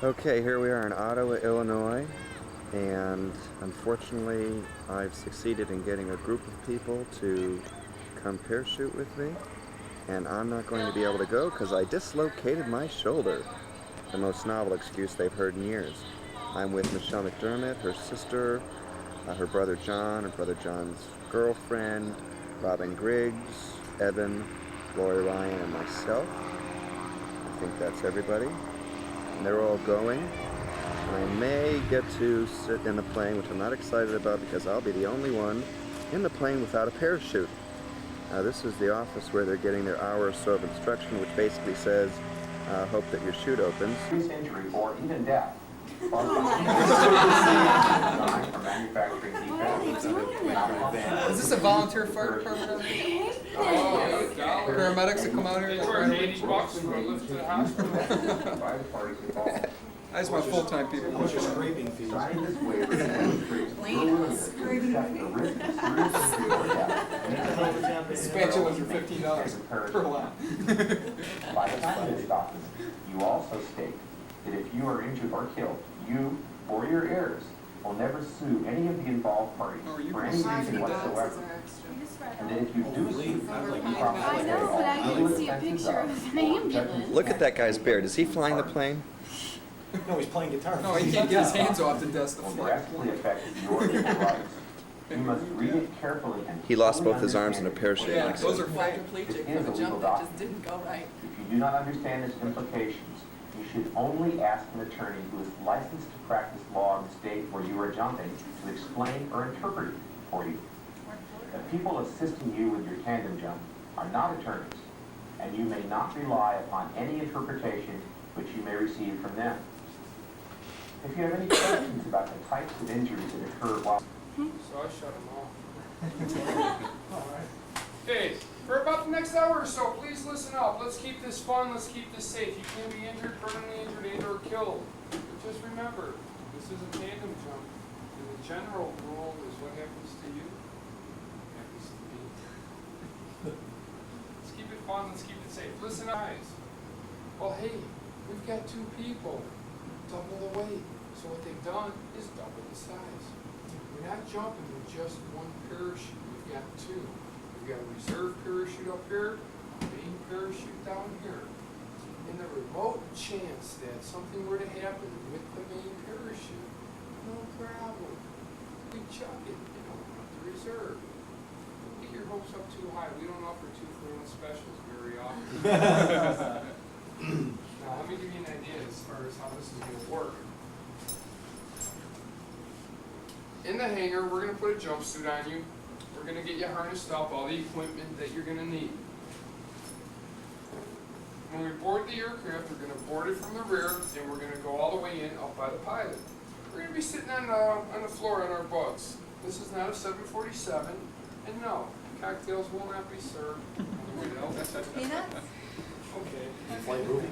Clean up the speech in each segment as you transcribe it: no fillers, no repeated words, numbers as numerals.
Okay, here we are in Ottawa, Illinois, and unfortunately I've succeeded in getting a group of people to come parachute with me, and I'm not going to be able to go because I dislocated my shoulder. The most novel excuse they've heard in years. I'm with Michelle McDermott, her sister, her brother John, her brother John's girlfriend, Robyn Griggs, Evan, Laurie, Ryan, and myself. I think that's everybody. And they're all going. I may get to sit in the plane, which I'm not excited about because I'll be the only one in the plane without a parachute. This is the office where they're getting their hour or so of instruction, which basically says, hope that your chute opens. Injury or even death. Is this a volunteer fire department? Paramedics that come out here? $80 for a lift to the hospital. I just want full-time people. What's your scraping fees? Spatulas are $15 per lot. By the time of this document, you also state that if you are injured or killed, you or your heirs will never sue any of the involved parties for any reason whatsoever. And that if you do sue, you probably I know, but I didn't see a picture of an ambulance. Look at that guy's beard. Is he flying the plane? No, he's playing guitar. No, he can't get his hands off the desk to will fly. directly affect your legal rights. You must read it carefully and He lost fully both his arms in a understand parachute Yeah, accident. those are fake. Quadriplegic from a jump that just didn't go right. If you do not understand its implications, you should only ask an attorney who is licensed to practice law in the state where you are jumping to explain or interpret it for you. The people assisting you with your tandem jump are not attorneys, and you may not rely upon any interpretation which you may receive from them. If you have any questions about the types of injuries that occur while... So I shut them off. Okay, for about the next hour or so, please listen up. Let's keep this fun, let's keep this safe. You can be injured, permanently injured, and or killed. But just remember, this is a tandem jump. And the general rule is what happens to you, happens to me. Let's keep it fun, let's keep it safe. Listen, guys. Well, hey, we've got 2 people. Double the weight. So what they've done is double the size. We're not jumping with just 1 parachute. We've got 2. We've got a reserve parachute up here, a main parachute down here. In the remote chance that something were to happen with the main parachute, no problem. We chuck it, the reserve. Don't get your hopes up too high. We don't offer 2-for-1 specials very often. Now, let me give you an idea as far as how this is going to work. In the hangar, we're going to put a jumpsuit on you. We're going to get you harnessed up, all the equipment that you're going to need. When we board the aircraft, we're going to board it from the rear, and we're going to go all the way in up by the pilot. We're going to be sitting on the floor on our butts. This is not a 747, and no, cocktails will not be served on the way out. Peanuts? Okay. Flight movie?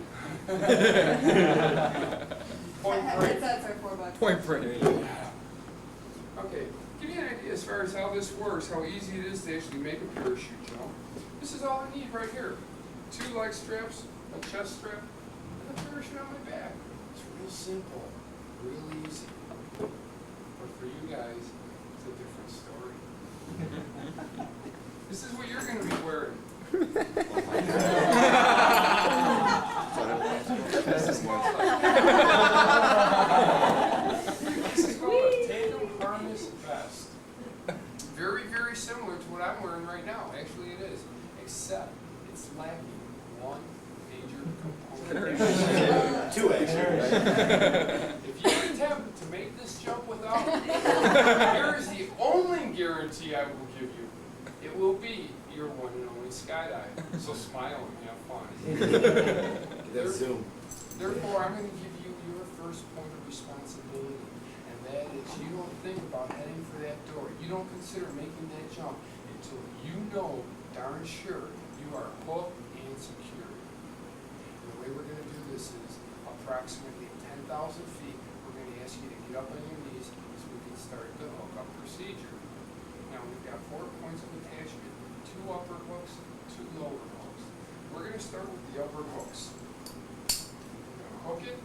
Point break. Headsets are $4. Point break. Okay, give you an idea as far as how this works, how easy it is to actually make a parachute jump. This is all I need right here. 2 leg straps, a chest strap, and a parachute on my back. It's real simple, real easy. But for you guys, it's a different story. This is what you're going to be wearing. This is called a tandem harness vest. Very, very similar to what I'm wearing right now. Actually, it is, except it's lacking one major component. 2 actually. If you attempt to make this jump without it, here is the only guarantee I will give you. It will be your one and only skydive. So smile and have fun. That's Zoom. Therefore, I'm going to give you your first point of responsibility, and that is you don't think about heading for that door. You don't consider making that jump until you know darn sure you are hooked and secured. And the way we're going to do this is approximately 10,000 feet. We're going to ask you to get up on your knees so we can start the hook-up procedure. Now, we've got 4 points of attachment, 2 upper hooks, 2 lower hooks. We're going to start with the upper hooks. We're going to hook it,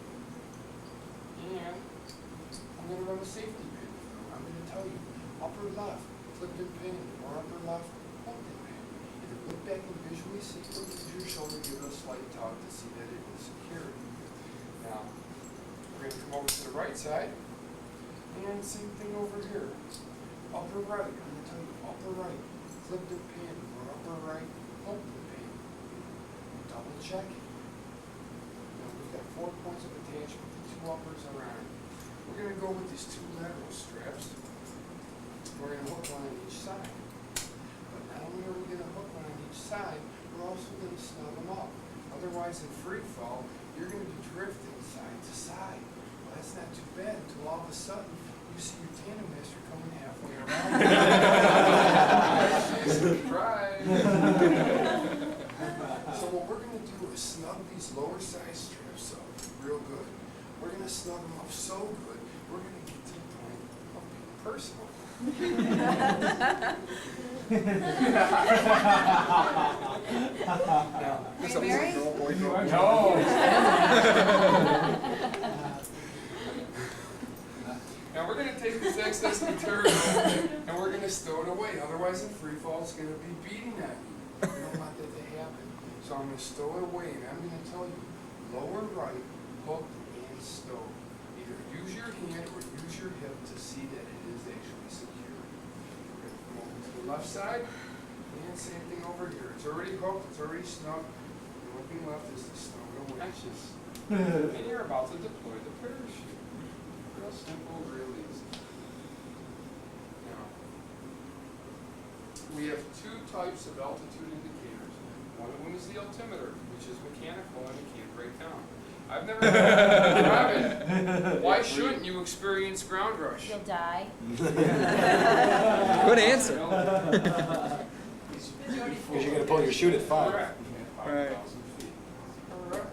see, use your shoulder, give it a slight tug to see that it is secure. Now, we're going to come over to the right side, and same thing over here. Upper right, I'm going to tell you, upper right, flip the pin, or upper right, hook the pin. Double check it. Now we've got 4 points of attachment, the 2 uppers are on. We're going to go with these 2 lateral straps. We're going to hook one on each side. But not only are we going to hook one on each side, we're also going to snug them up. Otherwise, in free fall, you're going to be drifting side to side. Well, that's not too bad until all of a sudden you see your tandem master coming halfway around. Surprise! So what we're going to do is snug these lower side straps up real good. We're going to snug them up so good, we're going to get to the point of being personal. Now, Are you married? Now we're going to take this excess material and we're going to stow it away. Otherwise, in free fall, it's going to be beating at you. We don't want that to happen. So I'm going to stow it away, and I'm going to tell you, lower right, hook and stow. Either use your hand or use your hip to see that it is actually secure. We're going to come over to the left side, and same thing over here. It's already hooked, it's already snug. The only thing left is to stow it away. And you're about to deploy the parachute. Real simple, real easy. Now, we have 2 types of altitude indicators. One of them is the altimeter, which is mechanical and it can't break down. I've never Robyn, why shouldn't you experience ground rush? You'll die. Good answer. Because you're going to pull your chute at 5. Correct. At 5,000 Right. feet. Correct.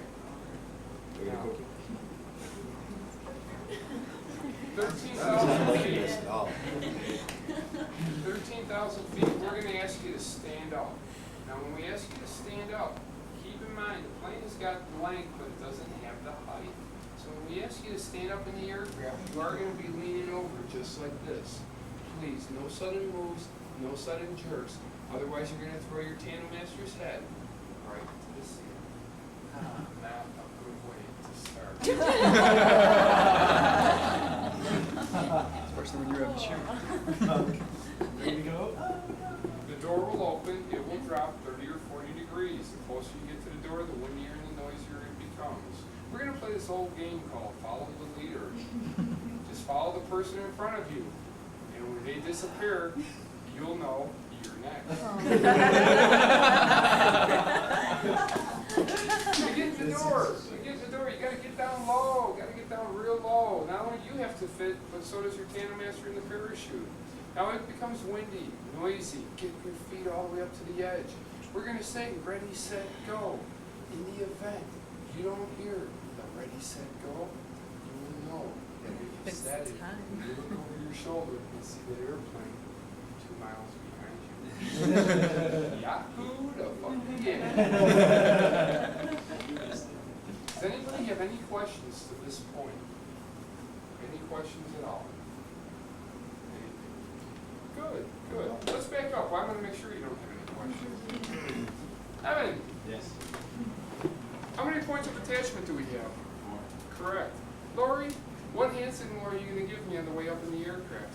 Are you going to cook 13,000 feet. this at all. 13,000 feet, we're going to ask you to stand up. Now, when we ask you to stand up, keep in mind the plane has got length, but it doesn't have the height. So when we ask you to stand up in the aircraft, you are going to be leaning over just like this. Please, no sudden moves, no sudden jerks. Otherwise, you're going to throw your tandem master's head right to the ceiling. Not a good way to start. Especially when you're having a shoot. There we go. The door will open, it will drop 30 or 40 degrees. The closer you get to the door, the windier and the noisier it becomes. We're going to play this old game called Follow the Leader. Just follow the person in front of you. And when they disappear, you'll know you're next. To get the door, you got to get down low, got to get down real low. Not only do you have to fit, but so does your tandem master in the parachute. Now it becomes windy, noisy, get your feet all the way up to the edge. We're going to say ready, set, go. In the event you don't hear the ready, set, go, you will know that we have It's set it. time. You look over your shoulder and see that airplane 2 miles behind you. Yahoo, the fucking yeah. Does anybody have any questions to this point? Any questions at all? Good, good. Let's back up. Well, I'm going to make sure you don't have any questions. Evan, Yes. how many points of attachment do we have? 4. Correct. Laurie, what hand signal are you going to give me on the way up in the aircraft?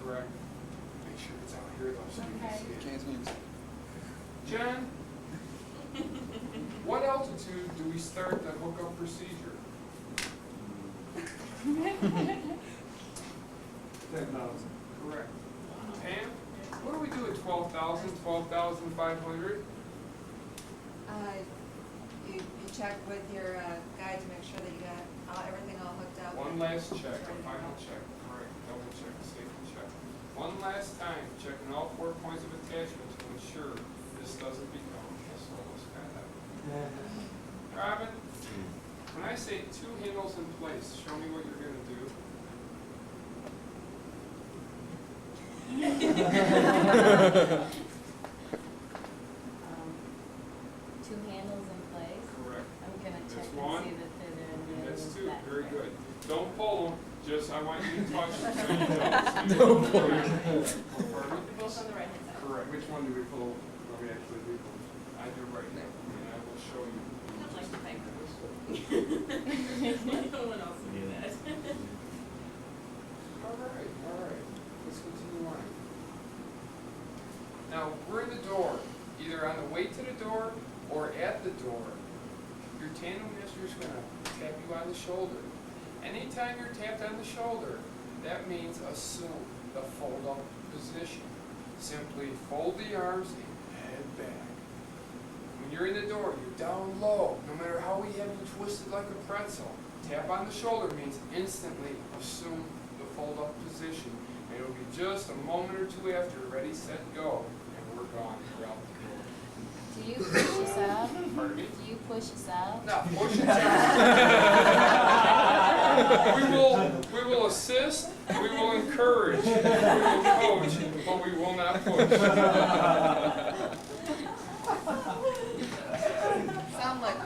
Correct. Make sure it's out here though so you can see it. Can't means. Jen, what altitude do we start the hookup procedure? 10,000. Correct. Pam, what do we do at 12,000, 12,500? You check with your guide to make sure that you got everything all hooked up. One last check, a final check, correct, double check, safety check. One last time, checking all 4 points of attachment to ensure this doesn't become a solo skydive. Robyn, when I say 2 handles in place, show me what you're going to do. 2 handles in place. Correct. I'm gonna check That's and one. see that they're in That's 2, that very way. good. Don't pull them, just I want you to touch them so you don't. Don't pull Pardon me? Both on the right hand side. Correct. Which one do we pull? we actually do those. I do right now, and I will show you. I'd like to thank them. No one else will do that. All right, let's continue on. Now, we're in the door, either on the way to the door or at the door. Your tandem master is going to tap you on the shoulder. Anytime you're tapped on the shoulder, that means assume the fold-up position. Simply fold the arms and head back. When you're in the door, you're down low. No matter how we have you twisted like a pretzel, tap on the shoulder means instantly assume the fold-up position. And it'll be just a moment or two after, ready, set, go, and we're gone. We're out the door. Do you push yourself? Pardon me? Do you push yourself? No, push it we will assist, we will encourage, we will coach, but we will not push. Sound like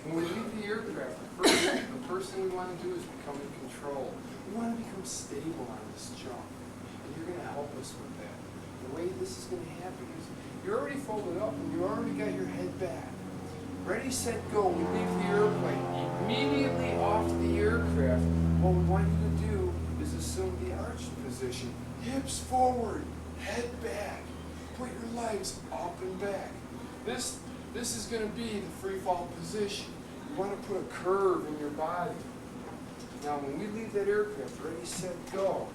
When we leave the aircraft, the first thing we want to do is become in control. We want to become stable on this jump, and you're going to help us with that. The way this is going to happen is you're already folded up and you already got your head back. Ready, set, go. We leave the airplane. Immediately off the aircraft, what we want you to do is assume the arch position. Hips forward, head back. Put your legs up and back. This is going to be the free fall position. You want to put a curve in your body. Now, when we leave that aircraft, ready, set, go,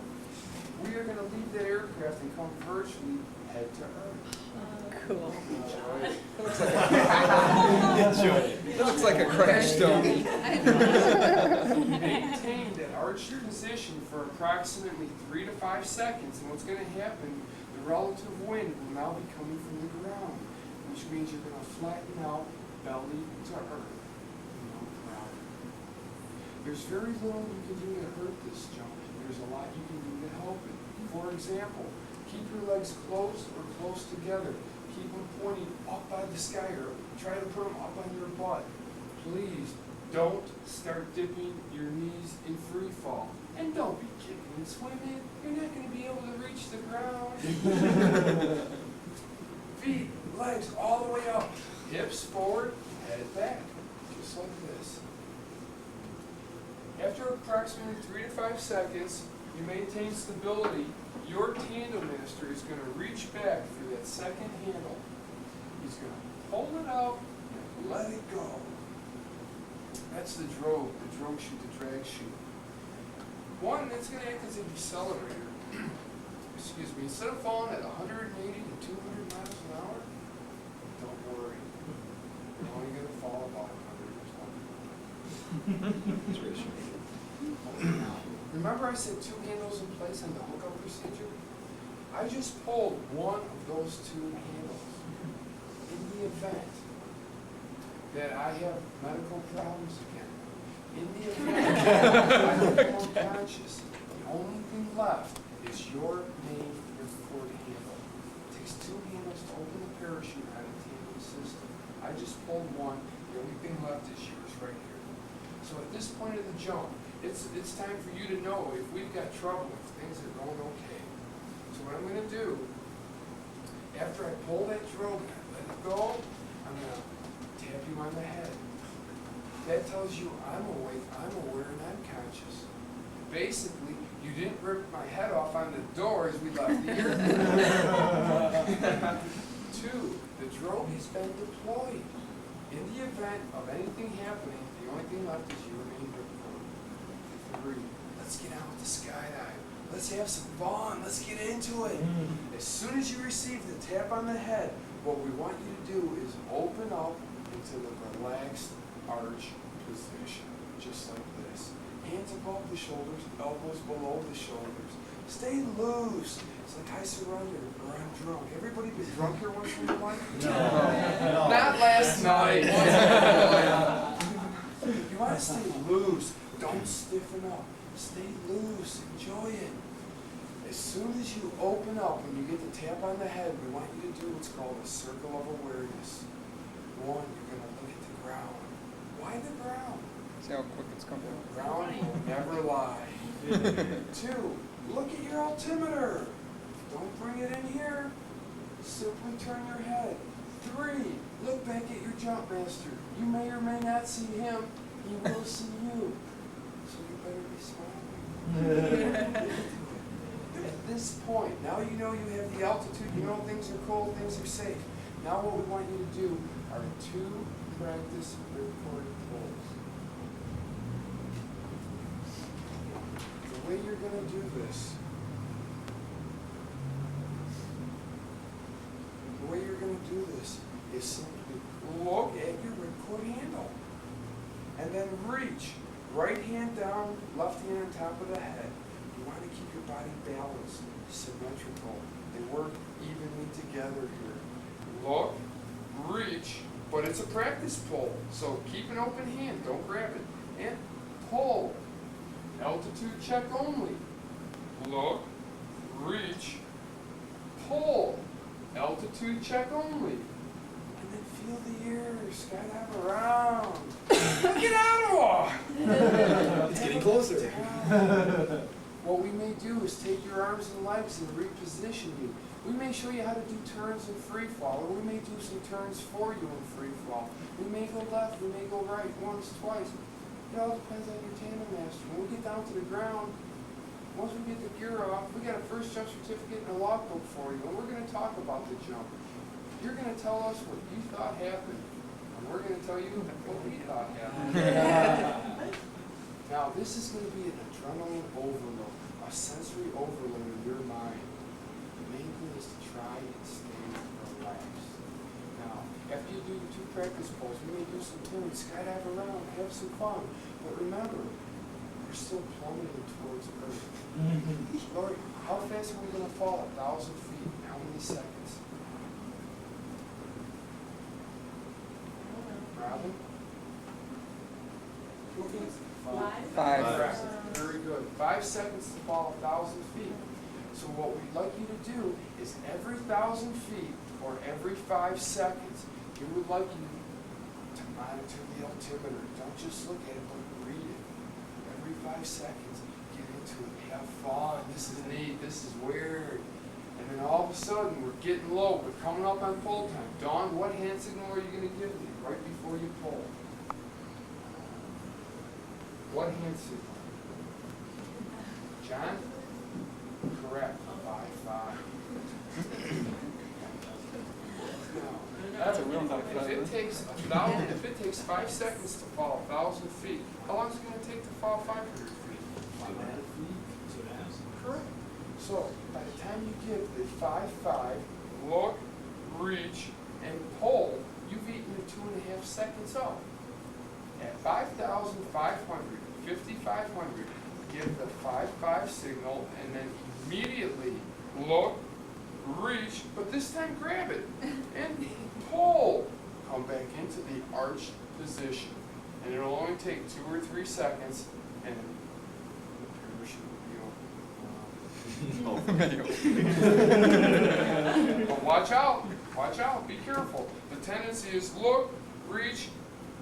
we are going to leave that aircraft and come virtually head to earth. Cool. Enjoy it. Enjoy it. It looks like a crash dummy. Maintain that arched position for approximately 3 to 5 seconds, and what's going to happen, the relative wind will now be coming from the ground, which means you're going to flatten out belly to earth. There's very little you can do to hurt this jump. There's a lot you can do to help it. For example, keep your legs close or close together. Keep them pointing up by the sky, or try to put them up on your butt. Please don't start dipping your knees in free fall. And don't be kicking and swimming. You're not going to be able to reach the ground. Feet, legs all the way up. Hips forward, head back. Just like this. After approximately 3 to 5 seconds, you maintain stability. Your tandem master is going to reach back for that second handle. He's going to hold it out and let it go. That's the drogue chute, the drag chute. One, it's going to act as a decelerator. Excuse me, instead of falling at 180 to 200 miles an hour, don't worry. You're only going to fall about 100 or something. Remember I said 2 handles in place on the hookup procedure? I just pulled one of those 2 handles. In the event that I have medical problems again, in the event that I become unconscious, the only thing left is your main ripcord handle. It takes 2 handles to open the parachute on a tandem system. I just pulled one. The only thing left is yours right here. So at this point of the jump, it's time for you to know if we've got trouble, if things are going okay. So what I'm going to do, after I pull that drogue and I let it go, I'm going to tap you on the head. That tells you I'm awake, I'm aware, and I'm conscious. Basically, you didn't rip my head off on the door as we left the airport. 2, the drogue has been deployed. In the event of anything happening, the only thing left is your main ripcord. 3, let's get out with the skydive. Let's have some fun. Let's get into it. As soon as you receive the tap on the head, what we want you to do is open up into the relaxed arch position, just like this. Hands above the shoulders, elbows below the shoulders. Stay loose. It's like I surrender or I'm drunk. Everybody been drunk here once in a while? No. Not last night. You want to stay loose. Don't stiffen up. Stay loose. Enjoy it. As soon as you open up, when you get the tap on the head, we want you to do what's called a circle of awareness. 1, you're going to look at the ground. Why the ground? See how quick it's coming The ground will never lie. 2, look at your altimeter. Don't bring it in here. Simply turn your head. 3, look back at your jump master. You may or may not see him. He will see you. So you better be smiling. At this point, now you know you have the altitude, you know things are cold, things are safe. Now what we want you to do are 2 practice ripcord pulls. The way you're going to do this, is simply look at your ripcord handle and then reach. Right hand down, left hand on top of the head. You want to keep your body balanced, symmetrical. They work evenly together here. Look, reach, but it's a practice pull. So keep an open hand, don't grab it. And pull. Altitude check only. Look, reach, pull. Altitude check only. And then feel the air, skydive around. Look at Ottawa! It's getting closer. What we may do is take your arms and legs and reposition you. We may show you how to do turns in free fall, or we may do some turns for you in free fall. We may go left, we may go right, once, twice. It all depends on your tandem master. When we get down to the ground, once we get the gear off, we got a first jump certificate and a logbook for you, and we're going to talk about the jump. You're going to tell us what you thought happened, and we're going to tell you what we thought happened. Now, this is going to be an adrenaline overload, a sensory overload in your mind. The main thing is to try and stay relaxed. Now, after you do the 2 practice pulls, we may do some turns, skydive around, have some fun. But remember, we're still plummeting towards Earth. Laurie, how fast are we going to fall? 1,000 feet. How many seconds? Robyn? 5. Correct. Very good. 5 seconds to fall 1,000 feet. So what we'd like you to do is every 1,000 feet or every 5 seconds, we would like you to monitor the altimeter. Don't just look at it, but read it. Every 5 seconds, get into it. Have fun. This is neat. This is weird. And then all of a sudden, we're getting low. We're coming up on pull time. Dawn, what hand signal are you going to give me right before you pull? What hand signal? John? Correct. 5-5. That's a real high If it takes 5 seconds to fall 1,000 feet, how long is it going to take to fall 500 feet? 500 feet. So that's Correct. So by the time you get the 5-5, look, reach, and pull, you've eaten your 2.5 seconds up. At 5,500, 5,500, give the 5-5 signal, and then immediately look, reach, but this time grab it, and pull. Come back into the arched position. And it'll only take 2 or 3 seconds, and the parachute will be open. But watch out, be careful. The tendency is look, reach,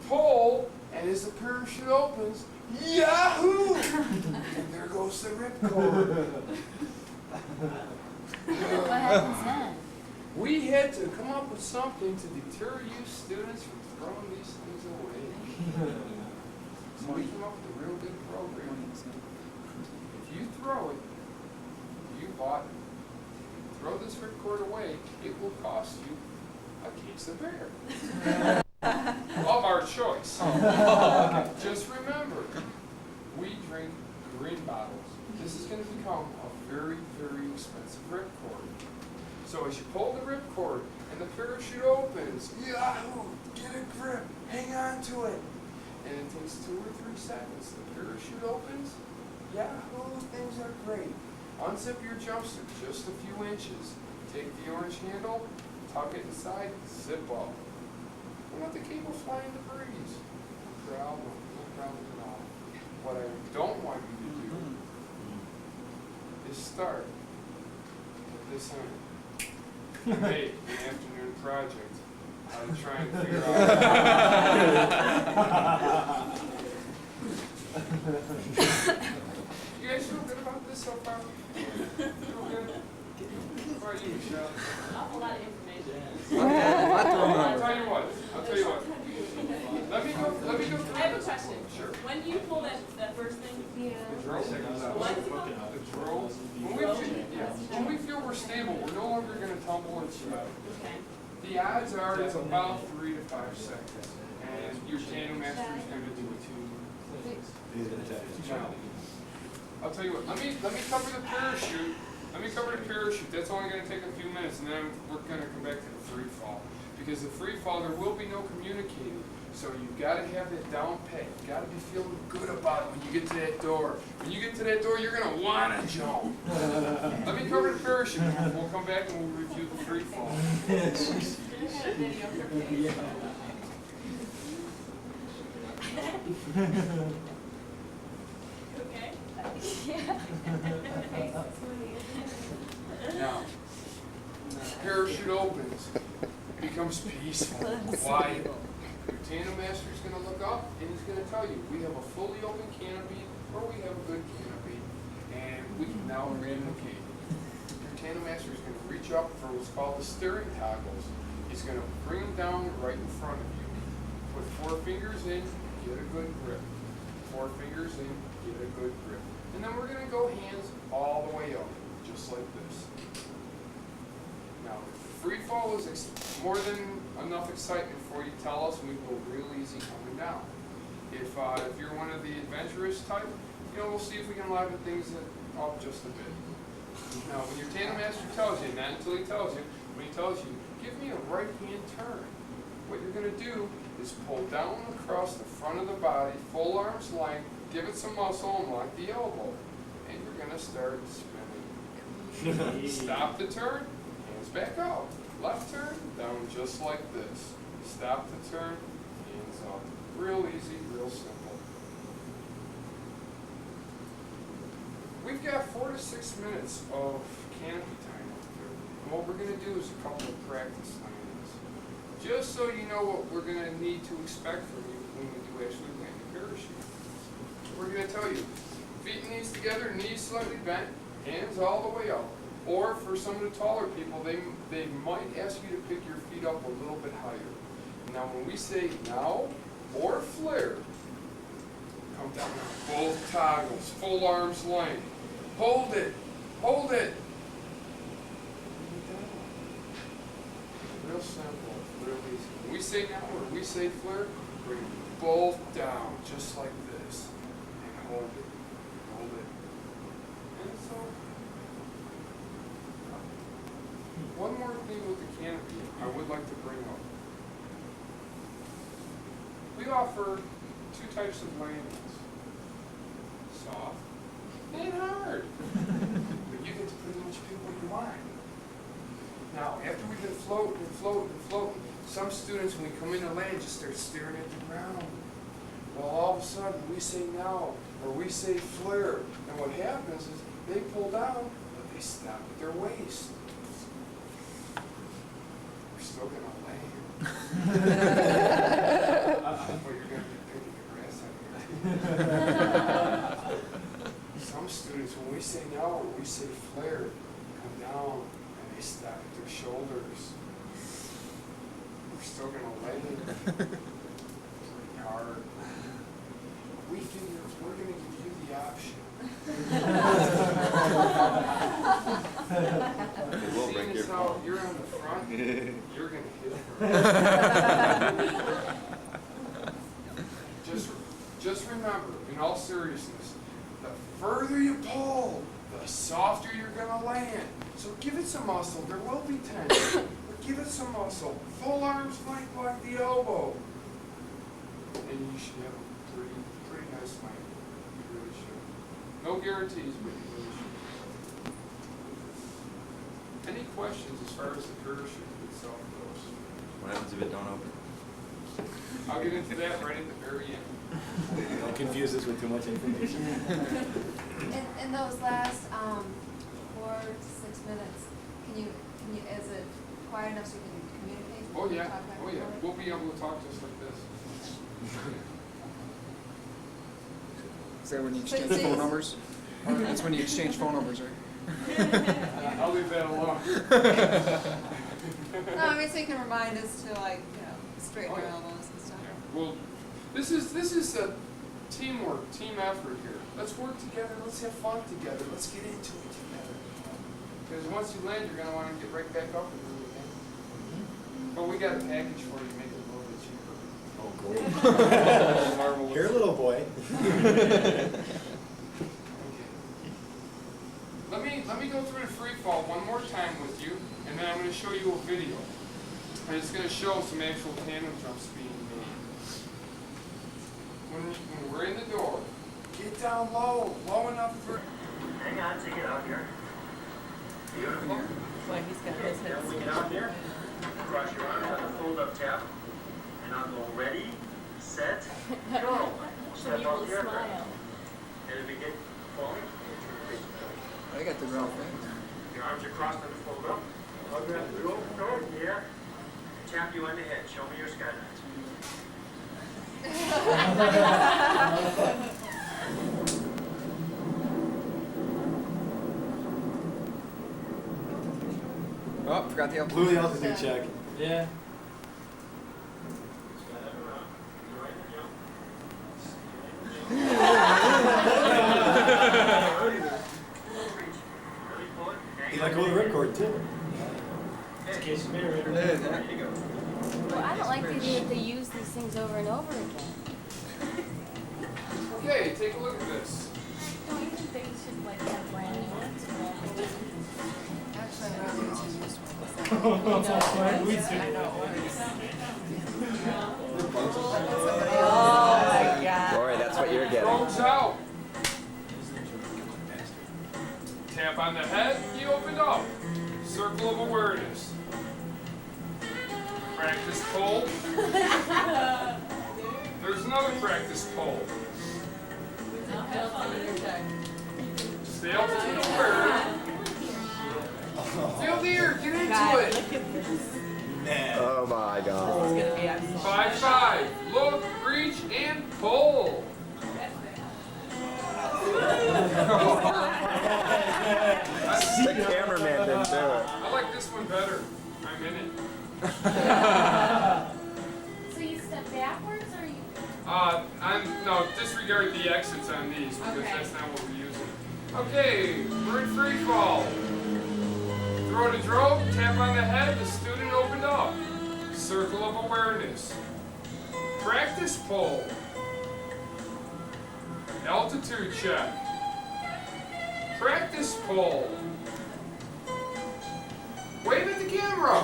pull, and as the parachute opens, yahoo! And there goes the ripcord. What happens then? We had to come up with something to deter you students from throwing these things away. So we came up with a real good program. If you throw it, you bought it. Throw this ripcord away, it will cost you a case of beer. Of our choice. Just remember, we drink green bottles. This is going to become a very, very expensive ripcord. So as you pull the ripcord and the parachute opens, yahoo! Get a grip, hang on to it. And it takes 2 or 3 seconds. The parachute opens, yahoo! Things are great. Unzip your jumpsuit just a few inches. Take the orange handle, tuck it inside, zip up. And let the cable fly in the breeze. No problem at all. What I don't want you to do is start with this hand. Make an afternoon project out of trying to figure out. You guys feel good about this so far? Feel good? about you, Michelle? An awful lot of information. I'll tell you what. Let me go through I have a this. question. Sure. When you pull that first thing, Yeah. The drill? what's it called? The drill. When we feel we're stable, we're no longer going to tumble and slide. Okay. The odds are it's about 3 to 5 seconds. And your tandem master is going to do it too. He's gonna tell you. Now, I'll tell you what, let me cover the parachute. That's only going to take a few minutes, and then we're going to come back to the free fall. Because the free fall, there will be no communicating. So you've got to have that down pat. You've got to be feeling good about it when you get to that door. When you get to that door, you're going to want to jump. Let me cover the parachute. We'll come back and we'll review the free fall. Okay. Now, parachute opens, becomes peaceful, quiet. Your tandem master is going to look up and he's going to tell you, we have a fully open canopy or we have a good canopy, and we can now relocate. Your tandem master is going to reach up for what's called the steering toggles. He's going to bring them down right in front of you. Put 4 fingers in, get a good grip. 4 fingers in, get a good grip. And then we're going to go hands all the way up, just like this. Now, free fall is more than enough excitement for you. Tell us, and we go real easy coming down. If you're one of the adventurous type, we'll see if we can liven things up just a bit. Now, when your tandem master tells you, not until he tells you, when he tells you, give me a right-hand turn, what you're going to do is pull down across the front of the body, full arm's length, give it some muscle, and lock the elbow. And you're going to start spinning. Stop the turn, hands back out. Left turn, down just like this. Stop the turn, hands up. Real easy, real simple. We've got 4 to 6 minutes of canopy time up there. And what we're going to do is a couple of practice landings. Just so you know what we're going to need to expect from you when we do actually land the parachute. We're going to tell you, feet and knees together, knees slightly bent, hands all the way up. Or for some of the taller people, they might ask you to pick your feet up a little bit higher. Now when we say now or flare, come down on both toggles, full arm's length. Hold it, hold it. Real simple, real easy. When we say now or we say flare, bring both down just like this. And hold it, hold it. And it's all. One more thing with the canopy I would like to bring up. We offer 2 types of landings. Soft and hard. But you get to pretty much pick what you want. Now, after we've been floating and floating and floating, some students, when we come in to land, just start staring at the ground. Well, all of a sudden, we say now, or we say flare. And what happens is they pull down, but they stop at their waist. Still gonna land. Well, you're gonna be picking the grass out here. Some students, when we say no or we say flare, come down and they stop at their shoulders. We're still gonna land. Pretty hard. We figure we're gonna give you the option. Seeing as how you're on the front, you're going to hit first. Just remember, in all seriousness, the further you pull, the softer you're going to land. So give it some muscle. There will be tension, but give it some muscle. Full arms length like the elbow. And you should have a pretty nice landing. You really should. No guarantees, but you really should. Any questions as far as the parachute itself goes? What happens if it don't open? I'll get into that right at the very end. Don't confuse us with too much information. In those last 4 to 6 minutes, can you, is it quiet enough so you can communicate? Oh yeah, Talk back oh and yeah. forth? We'll be able to talk just like this. Is that when you So exchange it's- phone numbers? That's when you exchange phone numbers, right? I'll leave that alone. No, I mean, so you can remind us to like, straighten Oh, our yeah. elbows and stuff. Well, this is a teamwork, team effort here. Let's work together. Let's have fun together. Let's get into it together. Because once you land, you're gonna want to get right back up and do it again. But we got a package for you to make it a little bit cheaper. Oh, great. Marvelous. Here, little boy. Let me go through the free fall one more time with you, and then I'm going to show you a video. And it's going to show some actual tandem jumps being made. When we're in the door, get down low enough for. Hang on, take it out here. Beautiful. Boy, he's got his Then hips. we get out here, cross your arms on the fold-up tab, and I'll go ready, set, go. Step You off will the aircraft. smile. And if you get falling, I got the girl thing. your arms are crossed on the fold-up. Hug that through, go, yeah. Tap you on the head, show me your skydive. Oh, forgot the Blew the altitude check. Yeah. He let go of the ripcord too. Well, I don't like the idea that they use these things over and over again. Okay, take a look at this. Don't you think they should like have brand new ones? Actually, I'm not going to use one. I know it works. Oh my God. Laurie, that's what you're getting. Rogues out. Tap on the head, he opened up. Circle of awareness. Practice pull. There's another practice pull. Stay altitude aware. Feel the air, get into God, it. look at this. Nah. Oh my God. It's gonna be excellent. 5-5. Look, reach, and pull. The cameraman didn't do it. I like this one better. I'm in it. So you step backwards or you? No, disregard the exits on these because Okay. that's not what we're using. Okay, we're in free fall. Throw the drogue, tap on the head, the student opened up. Circle of awareness. Practice pull. Altitude check. Practice pull. Wave at the camera.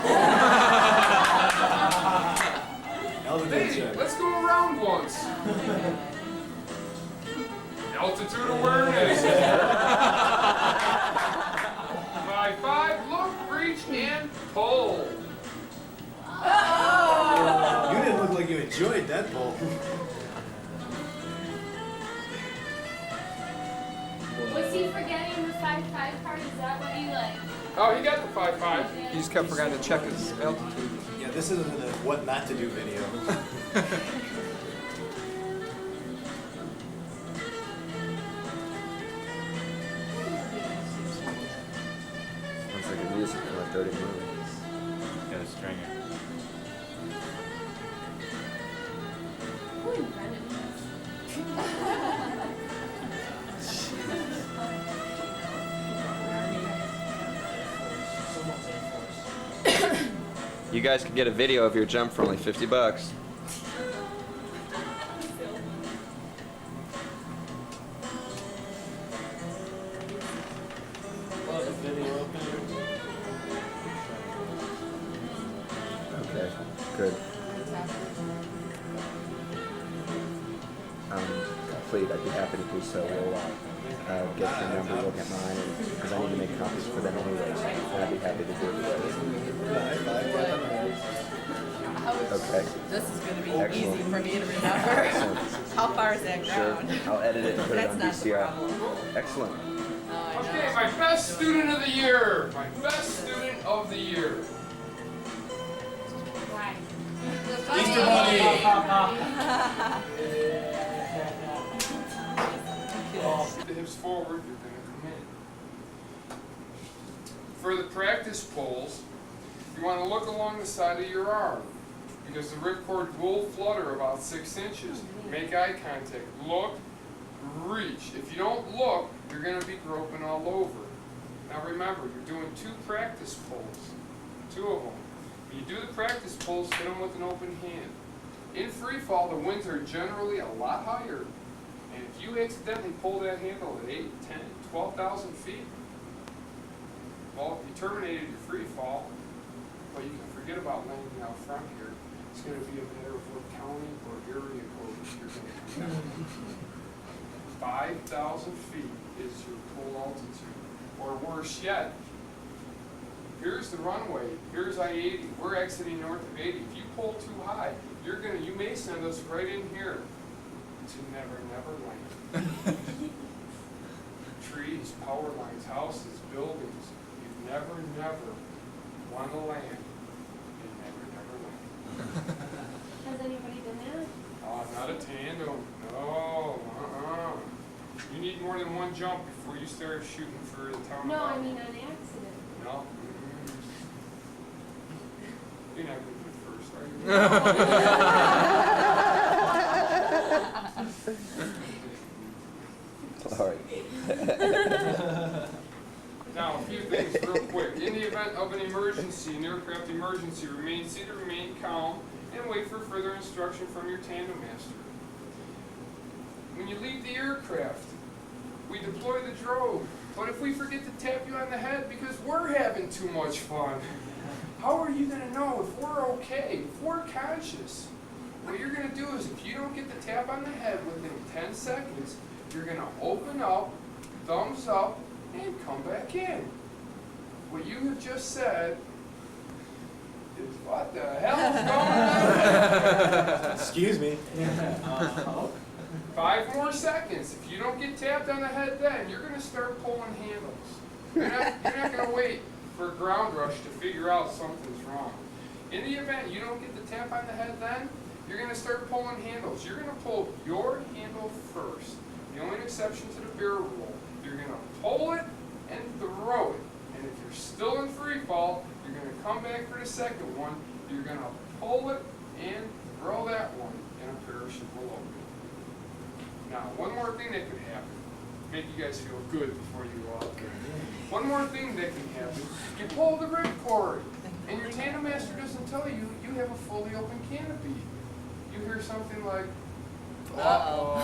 Altitude Hey, check. let's go around once. Altitude awareness. 5-5, look, reach, and pull. You didn't look like you enjoyed that pull. Was he forgetting the 5-5 part? Is that what he like? Oh, he got the 5-5. He just kept forgetting to check his altitude. Yeah, this isn't a what not to do video. Sounds like a music from a dirty movie. Got a stringer. Who invented this? You guys could get a video of your jump for only $50. Okay, good. Complete. I'd be happy to do so. We'll get your number, we'll get mine, because I need to make copies for them anyway, so I'd be happy to do it. Okay. This is gonna be Excellent. easy for me to remember. Excellent. How far is that Sure. ground? I'll edit it and put it That's on not the VCR. problem. Excellent. Oh, I know. Okay, my best student of the year. My best student of the year. Why? Easter Bunny! The hips forward, you're gonna come in. For the practice pulls, you want to look along the side of your arm because the ripcord will flutter about 6 inches. Make eye contact. Look, reach. If you don't look, you're going to be groping all over. Now remember, you're doing 2 practice pulls. 2 of them. When you do the practice pulls, hit them with an open hand. In free fall, the winds are generally a lot higher. And if you accidentally pull that handle at 8, 10, 12,000 feet, well, you terminated your free fall, but you can forget about landing out front here. It's going to be a matter of what county or area code you're going to come down. 5,000 feet is your pull altitude. Or worse yet, here's the runway, here's I-80, we're exiting north of 80. If you pull too high, you may send us right in here to Never Never Land. Trees, power lines, houses, buildings. You never want to land in Never Never Land. Has anybody done that? Oh, not a tandem. No, You need more than 1 jump before you start shooting for the town. No, I mean on accident. No. You're not going to be first, are you? Laurie. Now, a few things real quick. In the event of an emergency, an aircraft emergency, remain calm and wait for further instruction from your tandem master. When you leave the aircraft, we deploy the drone. But if we forget to tap you on the head because we're having too much fun, how are you going to know if we're okay, if we're conscious? What you're going to do is, if you don't get the tap on the head within 10 seconds, you're going to open up, thumbs up, and come back in. What you have just said is, what the hell is going on? Excuse me. 5 more seconds. If you don't get tapped on the head then, you're going to start pulling handles. You're not going to wait for a ground rush to figure out something's wrong. In the event you don't get the tap on the head then, you're going to start pulling handles. You're going to pull your handle first. The only exception to the barrel roll. You're going to pull it and throw it. And if you're still in free fall, you're going to come back for the second one. You're going to pull it and throw that one, and a parachute will open. Now, one more thing that could happen. Make you guys feel good before you go out there. One more thing that can happen. You pull the ripcord, and your tandem master doesn't tell you you have a fully open canopy. You hear something like, uh-oh.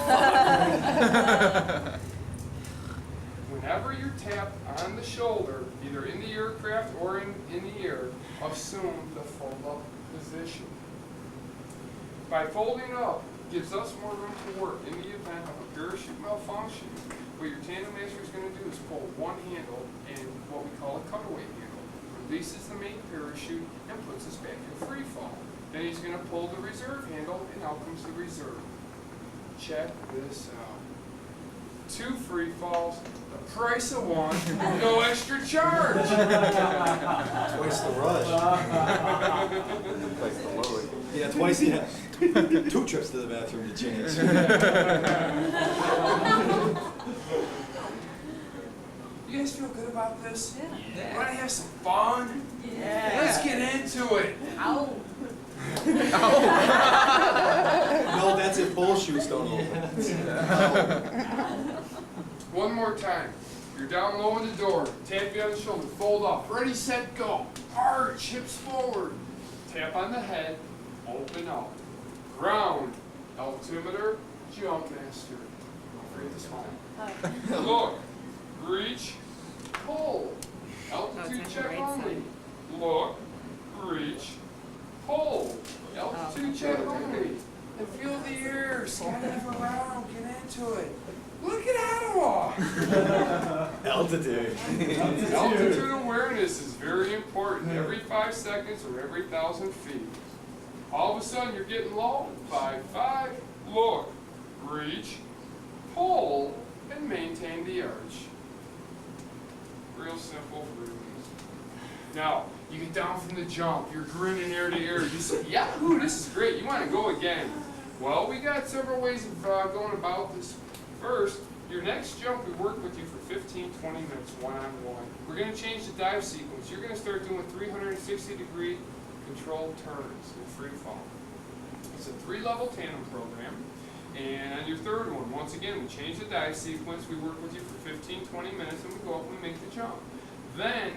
Whenever you're tapped on the shoulder, either in the aircraft or in the air, assume the fold-up position. By folding up, gives us more room to work in the event of a parachute malfunction. What your tandem master is going to do is pull one handle and what we call a cutaway handle. Releases the main parachute and puts us back in free fall. Then he's going to pull the reserve handle and out comes the reserve. Check this out. 2 free falls, the price of 1, no extra charge. Twice the rush. Twice the load. Yeah, twice, yeah. 2 trips to the bathroom to change. You guys feel good about this? Yeah. Want to have some fun? Yeah. Let's get into it. Ow. No, that's if pole shoots don't open. One more time. You're down low in the door. Tap you on the shoulder. Fold off. Ready, set, go. Arch, hips forward. Tap on the head. Open up. Ground. Altimeter. Jump master. Don't forget this one. Look. Reach. Pull. Altitude check only. Look. Reach. Pull. Altitude check only. And feel the air. Skydive around. Get into it. Look at Ottawa! Altitude. Altitude awareness is very important. Every 5 seconds or every 1,000 feet. All of a sudden you're getting low. 5, look, reach, pull, and maintain the arch. Real simple breathing. Now, you get down from the jump. You're grinning ear to ear. You say, yahoo, this is great. You want to go again. Well, we got several ways of going about this. First, Your next jump, we work with you for 15, 20 minutes, one-on-one. We're going to change the dive sequence. You're going to start doing 360-degree controlled turns in free fall. It's a 3-level tandem program. And on your third one, once again, we change the dive sequence. We work with you for 15, 20 minutes, and we go up and we make the jump. Then,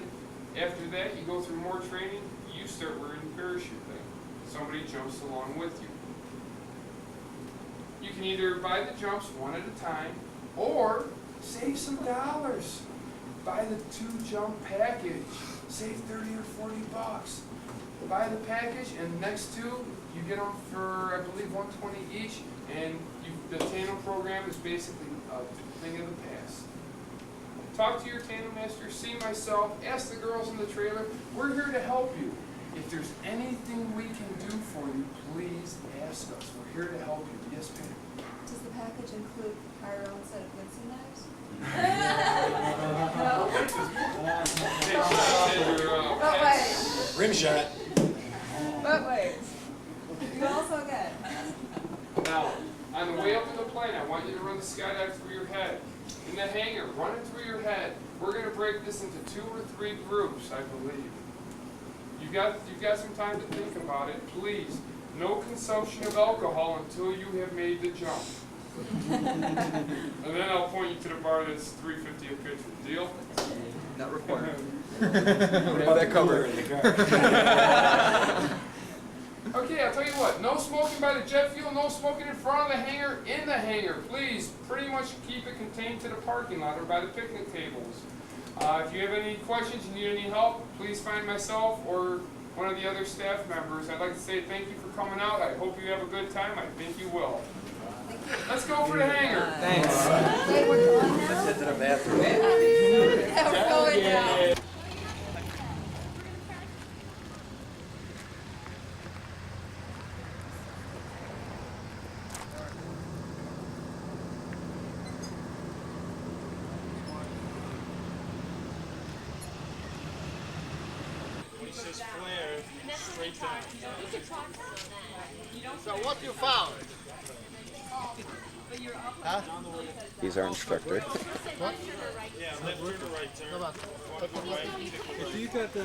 after that, you go through more training. You start wearing the parachute thing. Somebody jumps along with you. You can either buy the jumps one at a time, or save some dollars. Buy the 2-jump package. Save 30 or 40 bucks. Buy the package, and the next 2, you get them for, I believe, $120 each. And the tandem program is basically a thing of the past. Talk to your tandem master, see myself, ask the girls in the trailer. We're here to help you. If there's anything we can do for you, please ask us. We're here to help you. Yes, ma'am. Does the package include our own set of Nixon knives? But wait. Rim shot. But wait. You also get. Now, on the way up to the plane, I want you to run the skydive through your head. In the hangar, run it through your head. We're going to break this into 2 or 3 groups, I believe. You've got some time to think about it. Please, no consumption of alcohol until you have made the jump. And then I'll point you to the bar that's $3.50 a pitcher. Deal? Not required. We have that covered. Okay, I'll tell you what. No smoking by the jet fuel, no smoking in front of the hangar, in the hangar. Please, pretty much keep it contained to the parking lot or by the picnic tables. If you have any questions, you need any help, please find myself or one of the other staff members. I'd like to say thank you for coming out. I hope you have a good time. I think you will. Let's go for the hangar. Thanks. Wait, we're going now? Let's head to the bathroom. Yeah, we're going now. So what you found? Huh? He's our instructor. What? Yeah, left turn to right turn. One to the right, If you got the...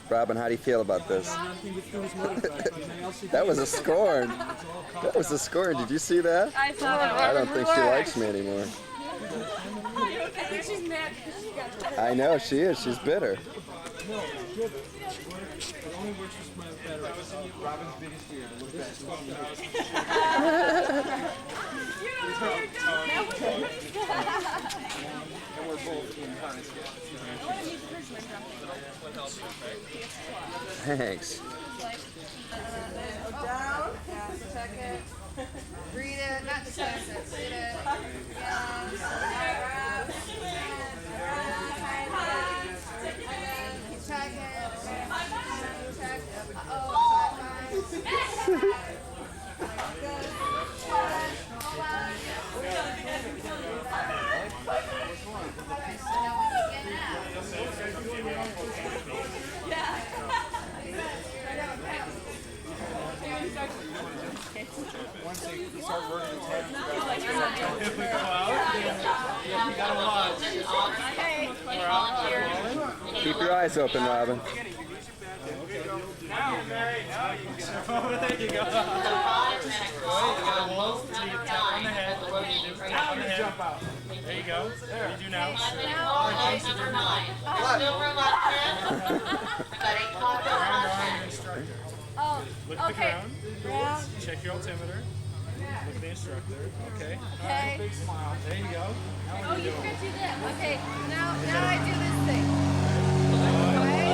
Robyn, how do you feel about this? That was a scorn. That was a scorn. Did you see that? I saw that. I don't think she likes me anymore. I think she's mad because she got I know, she is. She's bitter. Robyn's biggest fear, to look back. And we're both in harness. Thanks. Down. Yeah, so check it. Read it. Not discuss it. Read it. Yeah. Check it. Check it. Uh-oh. Good. Hold on. Once they start working the test, you gotta watch. Keep your eyes open, Robyn. There you go. On the head. Jump out. There you go. What do you do now? Number 9. Silver left hand. Buddy, clock Ground instructor. Oh, Look at the okay. ground. Check your altimeter. Look at the instructor. Okay. Okay. Big smile. There you go. Oh, you forgot to do that. Okay, now I do this thing. What do you do?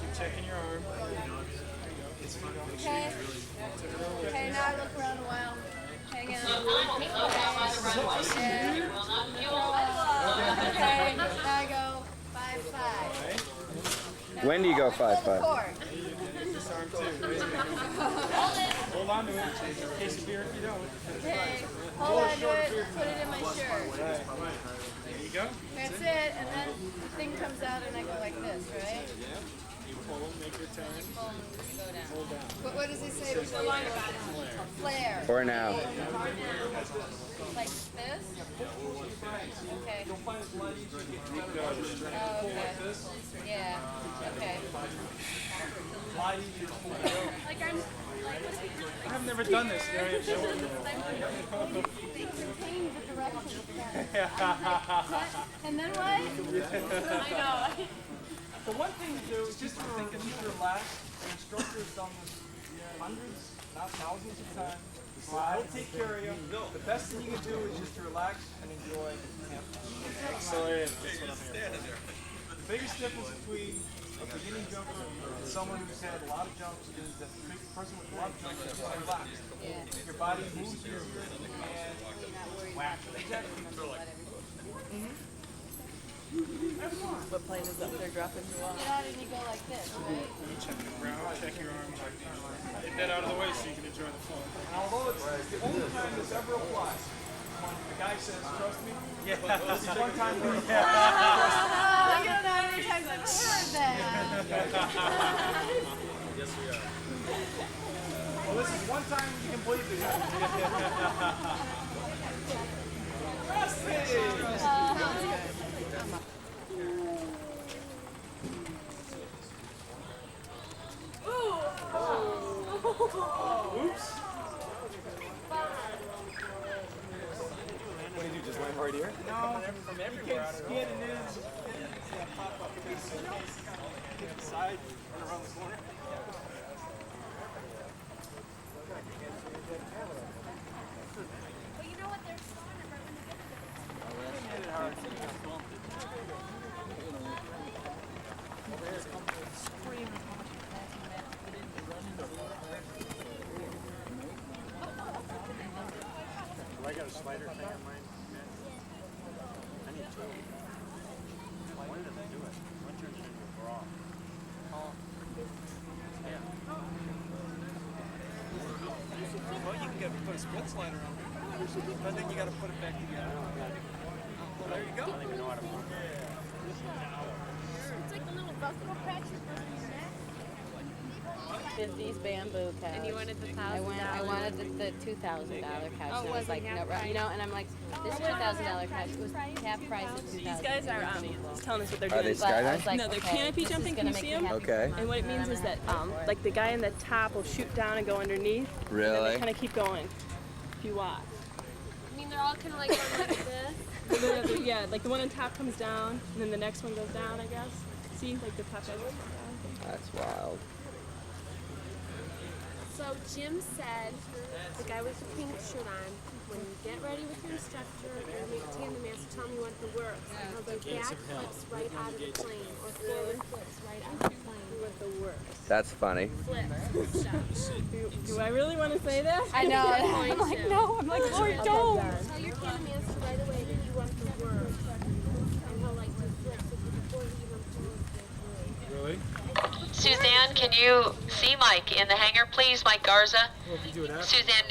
Keep checking your arm. Okay. Okay, now I look around a while. Hang on. Yeah. Okay, now I go 5-5. When do you go 5-5? This arm too. Hold on to it in case of beer if you don't. Okay, hold on to it, put it in my shirt. There you go. That's it, and then the thing comes out and I go like this, right? You pull them, make your turn. Hold down. What does he say before you go? Flare. For now. Like this? Okay. Oh, okay. Yeah. Okay. Like I've never done this. they contain the direction. And then what? I know. The one thing to do is just to think and just relax. The instructor's done this hundreds, not thousands of times. He'll take care of you. The best thing you can do is just relax and enjoy. Excellent. That's what I'm here for. The biggest difference between a beginning jumper and someone who's had a lot of jumps is that the big person with a lot of jumps is relaxed. Your body moves easier and whack. Exactly. What plane is that they're dropping you off? Get out and you go like this, right? You check the ground, check your arm, check the arm. Get that out of the way so you can enjoy the flow. And although it's the only time this ever applies, when the guy says, trust me, this is one time where I don't know how many times I've heard that. Yes, we are. Well, this is one time you can believe it. Trust me! Oops. What did you just land right here? No, from everywhere. Scan it in. Pop up to the side, run around the corner. But you know what? They're slowing it right when you get to I got a slider thing on mine. I need two. One doesn't do it. One turns it into a bra. Yeah. Well, you can put a split slider on it. But then you got to put it back together. Well, there you go. I don't even know how to move it. It's like a little buffalo patch you put in your neck. Did these bamboo couch. And you wanted the $1,000? I wanted the $2,000 couch. Oh, and it was like no, you know, and I'm like, this $2,000 couch was half price of $2,000. These guys are telling us what they're Are doing. they skydiving? Like, No, they're okay, canopy this is jumping. gonna Can you make see me them? happy. Okay. And what it means is that, like the guy in the top will shoot down and go underneath. And then Really? they kind of keep going. If you watch. I mean, they're all kind of like going like this. Yeah, like the one on top comes down, and then the next one goes down, I guess. See, like the top edge goes down. That's wild. So Jim said, the guy with the pink shirt on, when you get ready with your instructor or make tandem master, tell me what the works. And he'll do back flips right out of the plane or forward flips right out of the plane. What the works. That's funny. Flips, stuff. Do I really want to say that? I know. I'm like, no. I'm like, Lord, don't. Tell your tandem master right away that you want the works. And he'll like do flips before he even pulls the through. Really? Suzanne, can you see Mike in the hangar, please, Mike Garza? Well, if you do it after, Suzanne,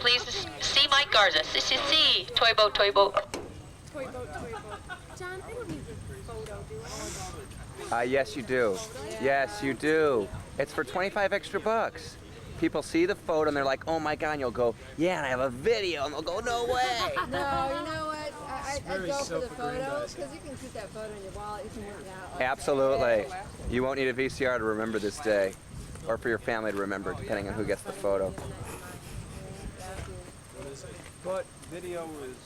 please see Mike Garza. See, toy boat. Toy boat. John, I don't need the photo, do I? Yes, you do. Yes, you do. It's for 25 extra bucks. People see the photo and they're like, oh my God, and you'll go, yeah, and I have a video, and they'll go, no way. No, you know what? I'd very go for the photo self-aggrandizing. because you can keep that photo in your wallet. You can work it out. Like Absolutely. You won't need a VCR to remember this day, or for your family to remember, depending on who gets the photo. But video is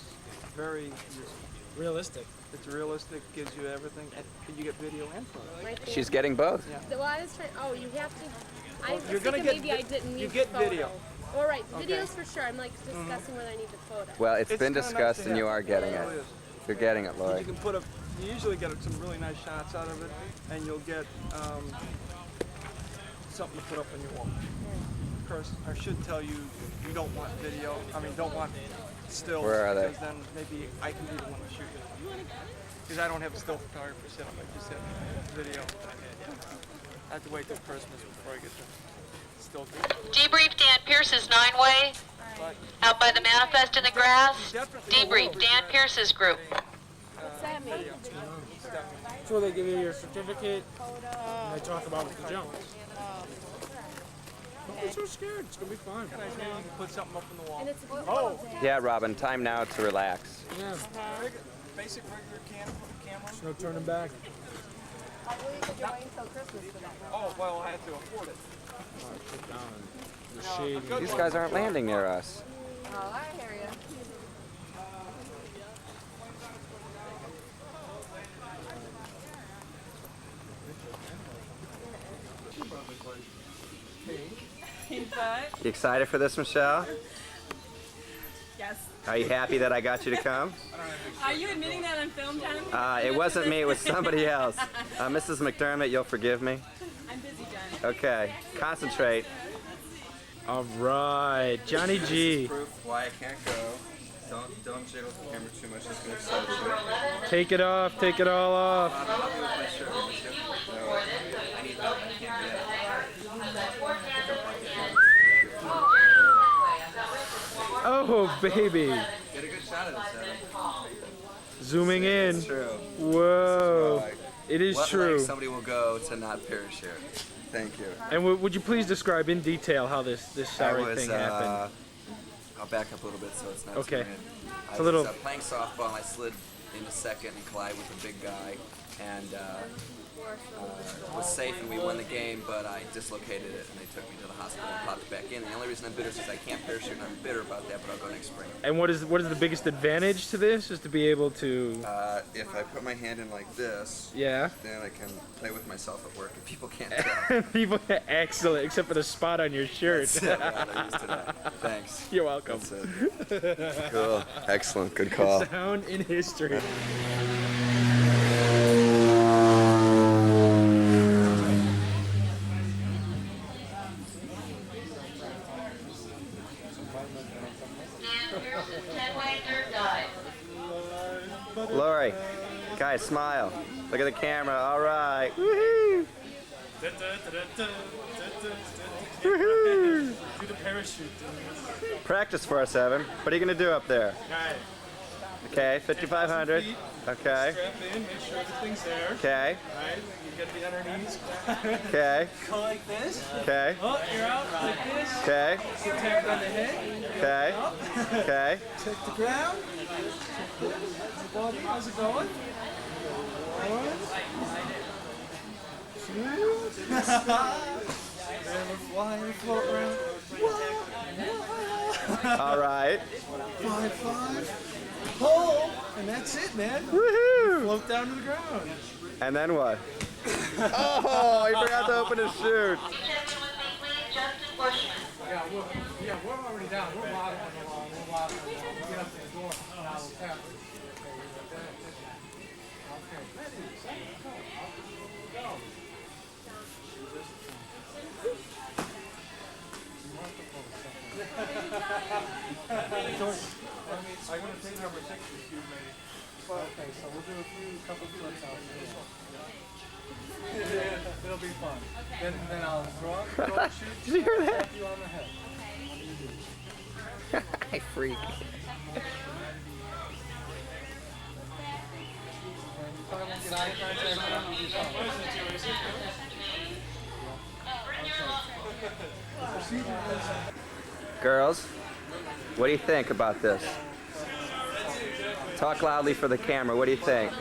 very realistic. It's realistic, gives you everything, and you get video and photo. She's getting both. Well, I was trying. Oh, you have to. I was you're gonna thinking get maybe I didn't need you the get photo. video. All right, Okay. videos for sure. I'm like discussing whether I need the photo. Well, it's been kinda nice discussed to and you have. are getting It it. really is. You're getting it, You Laurie. can put you usually get some really nice shots out of it, and you'll get something to put up on your wall. Of course, I should tell you, you don't want video. I mean, don't want stills. Where are they? Because then maybe I can be the one to shoot it. Because I don't have a still photographer set up. I just have video. I have to wait till Christmas before I get the still. Debrief Dan Pierce's 9-way out by the manifest in the grass. Debrief Dan Pierce's group. What's that So they give you your certificate, and they talk about the jumps. Don't be so scared. It's gonna be fun. Put something up on the wall. Oh, Yeah, Robyn, time now to relax. yeah. Basic regular camera. There's no turning back. I believe you could wait until Christmas for that. Oh, well, I had to afford it. Sit down in the shade. These guys aren't landing near us. Oh, I hear you. You excited for this, Michelle? Yes. Are you happy that I got you to come? Are you admitting that on film, John? It wasn't me, it was somebody else. Mrs. McDermott, you'll forgive me? I'm busy, John. Okay, concentrate. All right, Johnny G. Proof why I can't go. Don't jiggle the camera too much, it's going to excite you. Take it off, take it all off. I'll be with my shirt. No, I need help, I can't do that. Oh, baby. Get a good shot of this, Evan. Zooming in. It's true. Whoa. It is what true. length somebody will go to not parachute. Thank you. And would you please describe in detail how this sorry thing happened? I'll back up a little bit so it's not Okay. too in. It's a little. was playing softball and I slid into second and collided with a big guy and was safe and we won the game, but I dislocated it and they took me to the hospital and popped it back in. And the only reason I'm bitter is because I can't parachute and I'm bitter about that, but I'll go next spring. And what is the biggest advantage to this? Is to be able to. If I put my hand in like this, Yeah. then I can play with myself at work and people can't tell. People, excellent, except for the spot on your shirt. That's it, yeah, they're used to that. Thanks. You're welcome. That's it. Cool. Excellent. Good call. Sound in history. Laurie, guys, smile. Look at the camera. All right. Woohoo! Woohoo! Do the parachute. Practice for us, Evan. What are you going to do up there? Alright. Okay, 5,500. Okay. Strap in, make sure everything's there. Okay. Alright, you get the under knees. Okay. Go like this. Okay. Oh, you're out like this. Okay. Sit tapped on the head. Okay. Okay. Check the ground. How's it going? And we're flying, float around. All right. 5-5. Pull, and that's it, man. Woohoo! Float down to the ground. And then what? Oh, he forgot to open his chute. Yeah, we're already down. We're modeling along. We're modeling along. We get up to the door. Now we'll tap it. Okay, ready, set, go. Go. I'm going to take number 6, excuse me. Okay, so we'll do a couple flips out here. It'll be fun. Then I'll draw the shoot. Did you hear that? Tap you on the head. I freak. Girls, what do you think about this? Talk loudly for the camera. What do you think?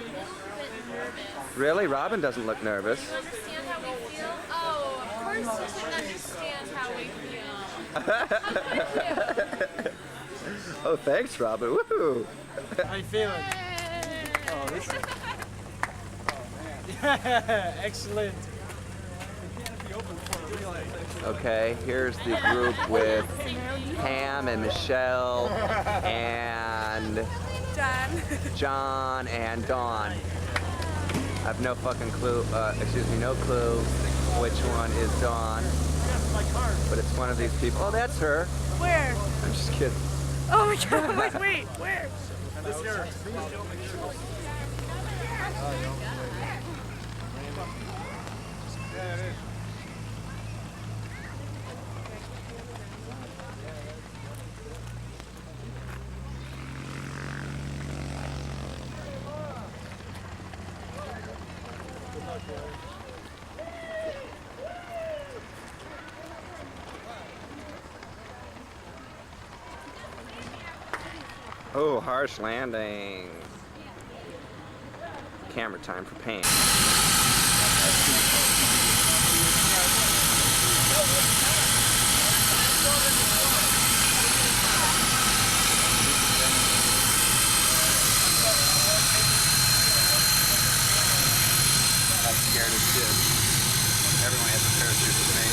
Really? Robyn doesn't look nervous. Understand how we feel? Oh, of course you can understand how we feel. Oh, thanks, Robyn. Woohoo! How you feeling? Oh, this is... Yeah, excellent. Okay, here's the group with Pam and Michelle and John and Dawn. I have no fucking clue, no clue which one is Dawn. But it's one of these people. Oh, that's her. Where? I'm just kidding. Oh my god, I'm like, wait, where? This here. Yeah, it is. Oh, harsh landing. Camera time for pain. I'm scared as shit. Everyone has a parachute with me.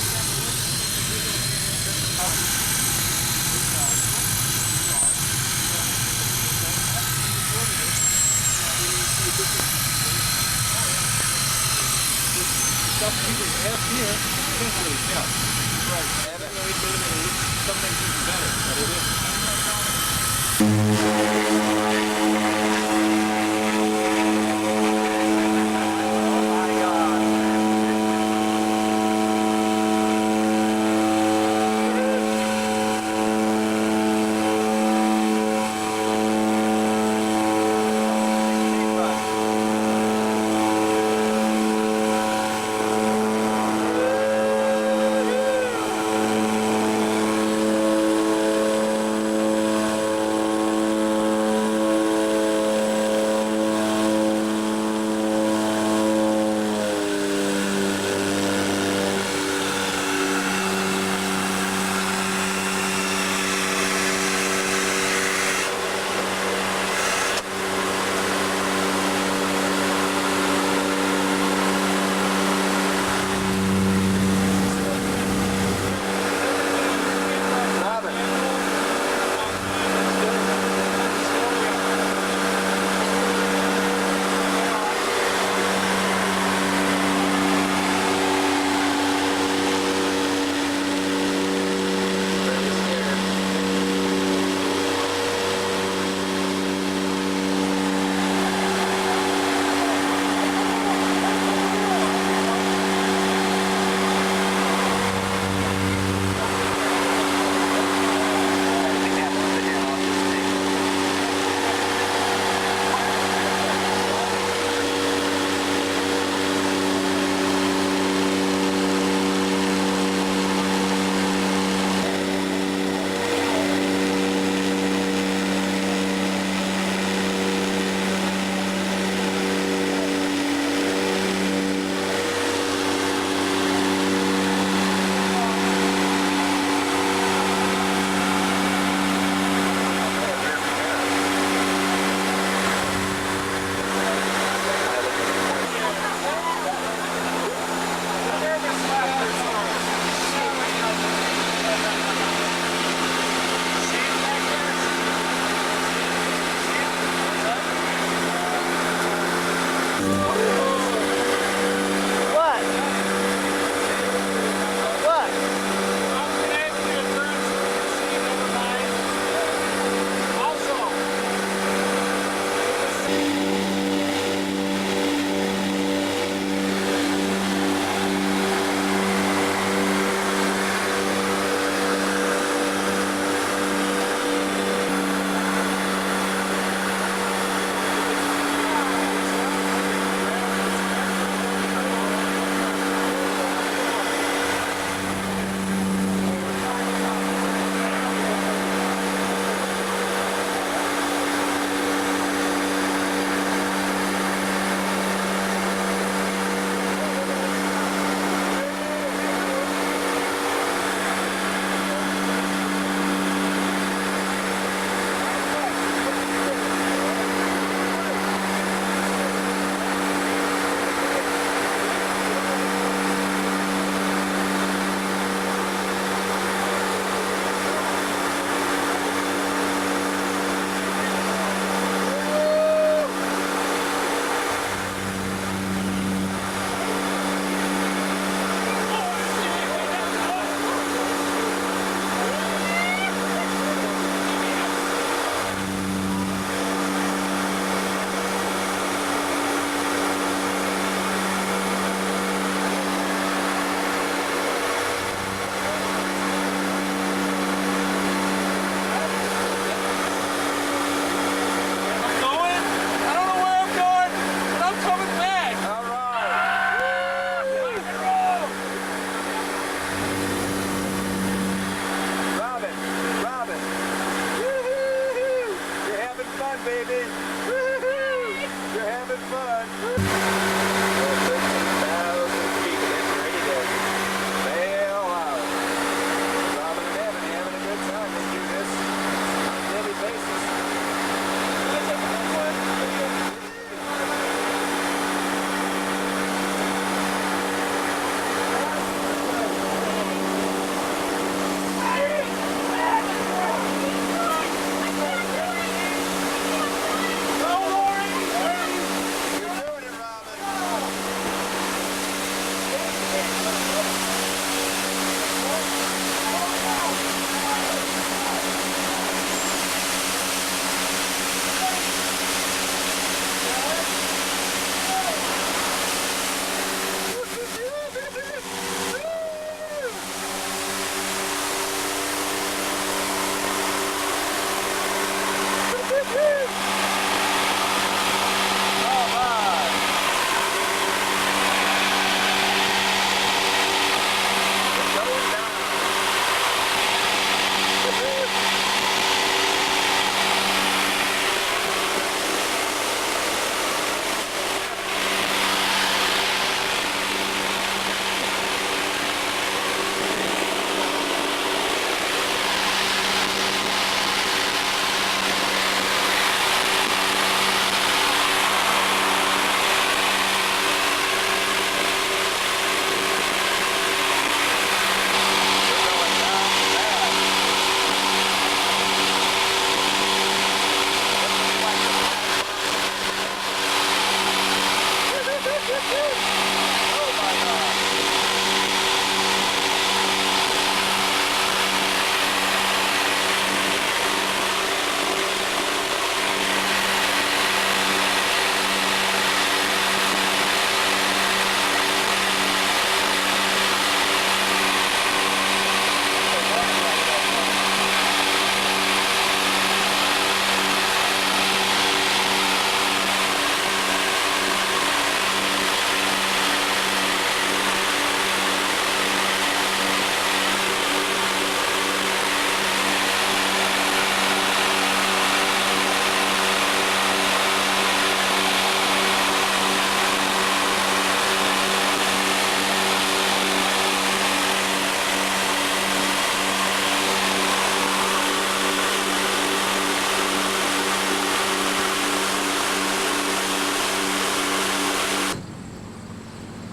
Stuff people have here, can't really tell. Right. Haven't really eliminated some things even better, but it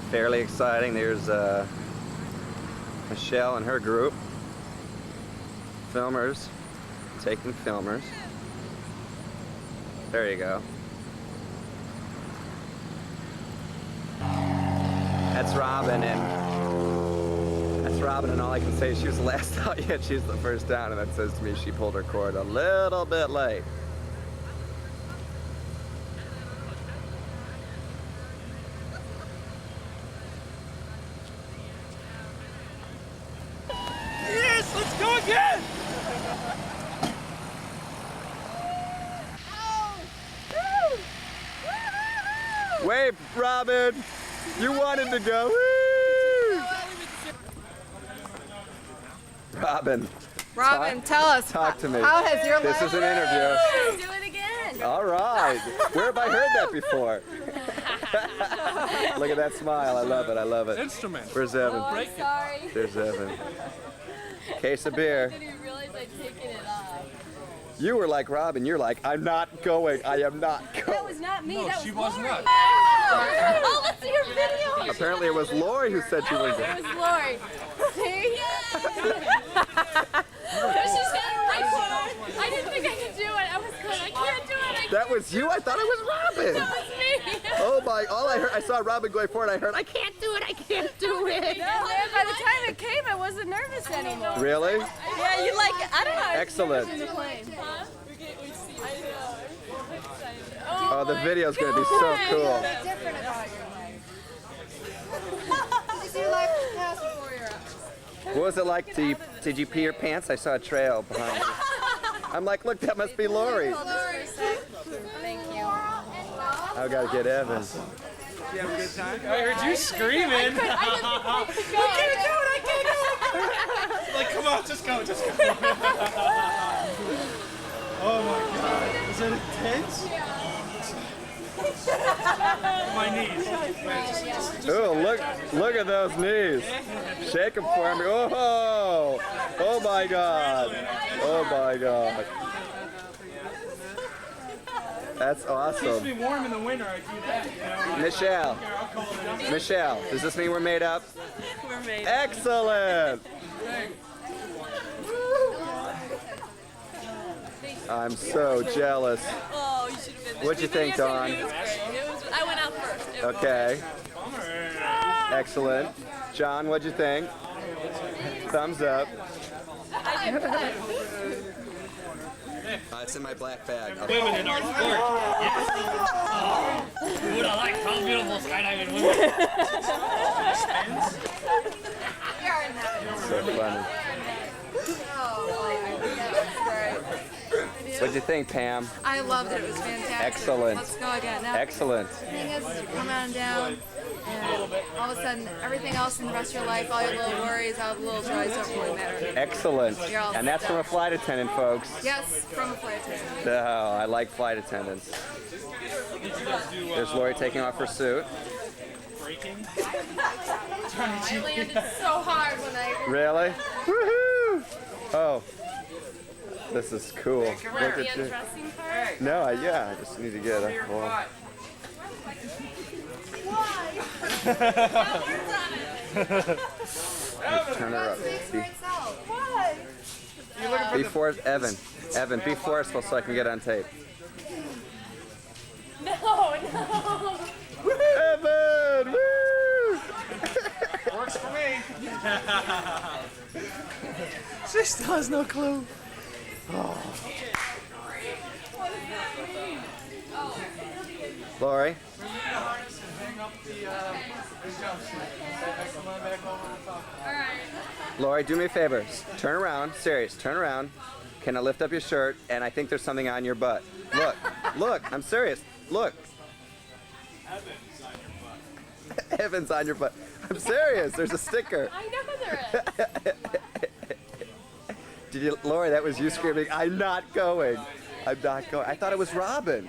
fairly exciting. There's Michelle and her group. Filmers, taking filmers. There you go. That's Robyn, and all I can say is she was the last out yet. She's the first down, and that says to me she pulled her cord a little bit late. Yes, let's go again! Wave, Robyn! You wanted to go. Woo! Robyn. Robyn, tell us. Talk to me. How has your This life is an interview. Do it again. All right. Where have I heard that before? Look at that smile. I love it. I love it. Instrument. Where's Evan? Oh, I'm sorry. There's Evan. Case of beer. I didn't realize I'd taken it off. You were like Robyn. You're like, I'm not going. I am not going. That was not me. That she was was Laurie. not. Oh, let's see your video. Apparently it was Laurie who said she was It going. was Laurie. See? This is right for I didn't think I could do it. I was good. I can't do it. That was you? I thought it was Robyn. That was me. Oh my, all I heard, I saw Robyn going forward. I heard, I can't do it. I can't do it. No, and by the time it came, I wasn't nervous anymore. Really? Yeah, you like it. I don't know. Excellent. In the plane. Huh? I know. Oh, the video's going to be so cool. What's different about your life? Is your life past before your eyes? What was it like? Did you pee your pants? I saw a trail behind you. I'm like, look, that must be Laurie. Thank you. I gotta get Evan. Did you have a good time? I heard you screaming. I can't do it. I can't do it. Like, come on, just go, just go. Oh my God, is that intense? My knees. Ooh, look at those knees. Shake them for me. Oh, oh my God. Oh my God. That's Keeps awesome. me warm in the winter, I do that, you know. Michelle, does this mean we're made up? We're made. Excellent. I'm so jealous. Oh, you should have been there. What'd you think, Dawn? It was great. I went out first. It was Okay. Excellent. John, what'd you think? Thumbs up. I did fun. It's in my black bag. Women in our sport. Dude, I like how beautiful skydiving women. So funny. What'd you think, Pam? I loved it. It was fantastic. Excellent. Let's go again. Now, Excellent. the thing is, you come on down, and all of a sudden, everything else in the rest of your life, all your little worries, all the little joys don't really matter. Excellent. You're all And that's from a flight attendant, folks. Yes, from a flight attendant. Oh, I like flight attendants. There's Laurie taking off her suit. I landed so hard when I... Really? Woohoo! Oh. This is cool. Look The at you. undressing part? No, I just need to get a full. Turn her up. Be forced, Evan. Evan, be forceful so I can get on tape. No. Evan! Woo! Works for me. She still has no clue. Laurie? Laurie, do me a favor. Turn around. Serious. Turn around. Can I lift up your shirt? And I think there's something on your butt. Look. Look. I'm serious. Look. Evan's on your butt. I'm serious. There's a sticker. I know there is. Did you, Laurie, that was you screaming, I'm not going. I'm not going. I thought it was Robyn.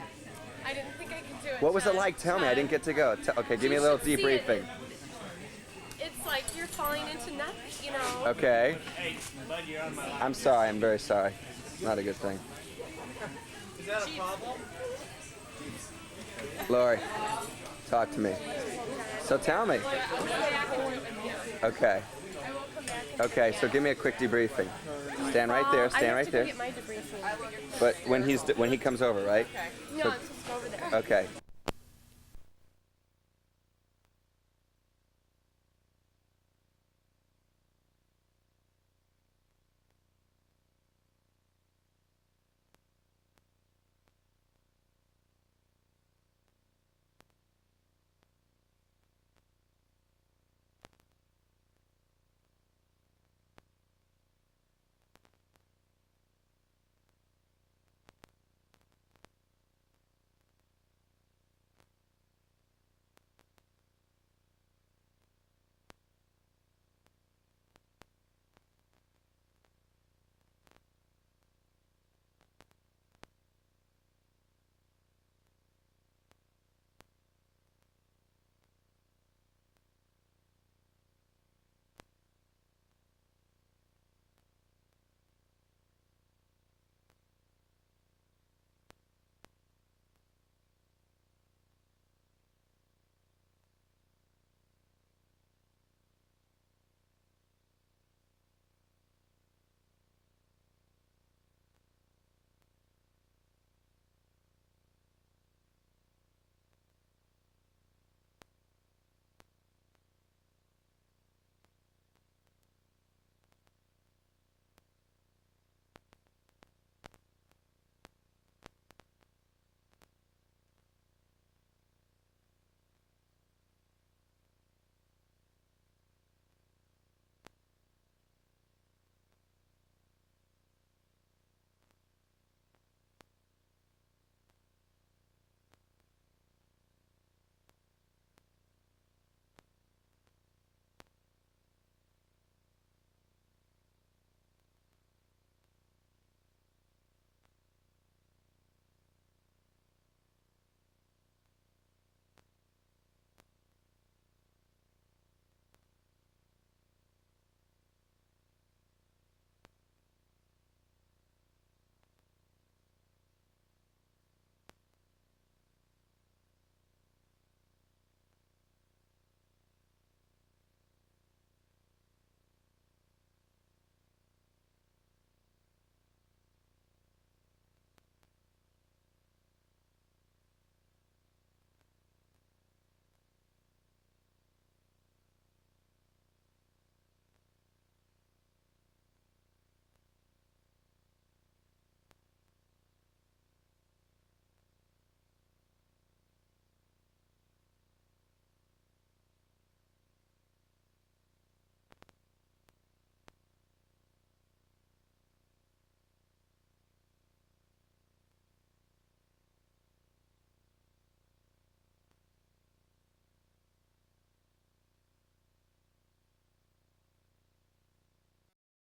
I didn't think I could do it. What was it like? Tell me. I didn't get to go. Okay, give me a little debriefing. It's like you're falling into nothing, you know. Okay. I'm sorry. I'm very sorry. Not a good thing. Is that a problem? Laurie, talk to me. So tell me. Okay. Okay, so give me a quick debriefing. Stand right there, stand right there. Get my debriefing. But when he comes over, right? No, I'm supposed to go over there. Okay.